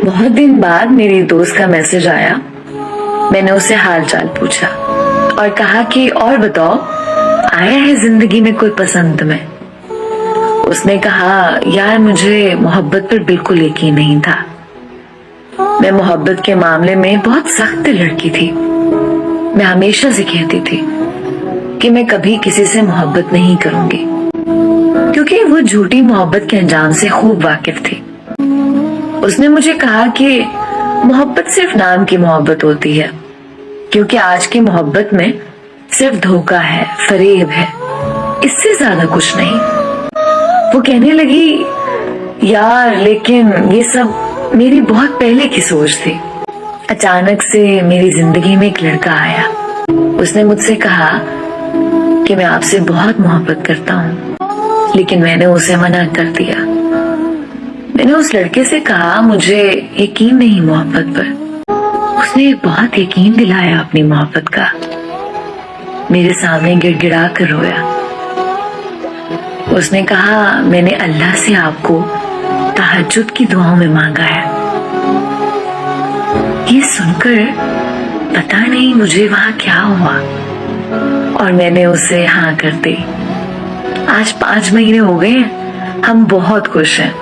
बहुत दिन बाद मेरी दोस्त का मैसेज आया। मैंने उसे हाल चाल पूछा और कहा कि और बताओ, आया है जिंदगी में कोई पसंद तुम्हें? उसने कहा, यार मुझे मोहब्बत पर बिल्कुल यकीन नहीं था। मैं मोहब्बत के मामले में बहुत सख्त लड़की थी। मैं हमेशा से कहती थी कि मैं कभी किसी से मोहब्बत नहीं करूंगी, क्योंकि वो झूठी मोहब्बत के अंजाम से खूब वाकिफ थी। उसने मुझे कहा कि मोहब्बत सिर्फ नाम की मोहब्बत होती है, क्योंकि आज की मोहब्बत में सिर्फ धोखा है, फरेब है, इससे ज्यादा कुछ नहीं। वो कहने लगी, यार लेकिन ये सब मेरी बहुत पहले की सोच थी। अचानक से मेरी जिंदगी में एक लड़का आया। उसने मुझसे कहा कि मैं आपसे बहुत मोहब्बत करता हूँ, लेकिन मैंने उसे मना कर दिया। मैंने उस लड़के से कहा, मुझे यकीन नहीं मोहब्बत पर। उसने बहुत यकीन दिलाया अपनी मोहब्बत का। मेरे सामने गिड़गिड़ा कर रोया। उसने कहा, मैंने अल्लाह से आपको तहज्जुद की दुआओं में मांगा है। ये सुनकर पता नहीं मुझे वहां क्या हुआ, और मैंने उसे हाँ कर दी। आज 5 महीने हो गए, हम बहुत खुश हैं।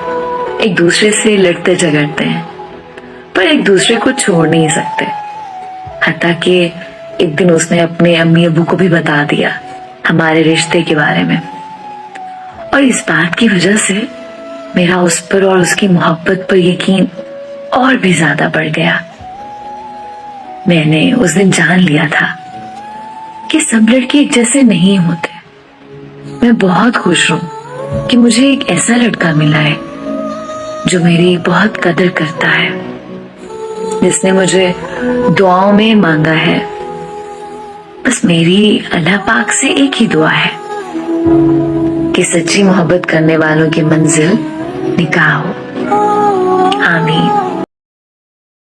एक दूसरे से लड़ते झगड़ते हैं, पर एक दूसरे को छोड़ नहीं सकते। हत्ता कि एक दिन उसने अपने अम्मी अब्बू को भी बता दिया हमारे रिश्ते के बारे में, और इस बात की वजह से मेरा उस पर और उसकी मोहब्बत पर यकीन और भी ज्यादा बढ़ गया। मैंने उस दिन जान लिया था कि सब लड़के एक जैसे नहीं होते। मैं बहुत खुश हूं कि मुझे एक ऐसा लड़का मिला है जो मेरी बहुत कदर करता है, जिसने मुझे दुआओं में मांगा है। बस मेरी अल्लाह पाक से एक ही दुआ है कि सच्ची मोहब्बत करने वालों की मंजिल निकाह हो। आमीन।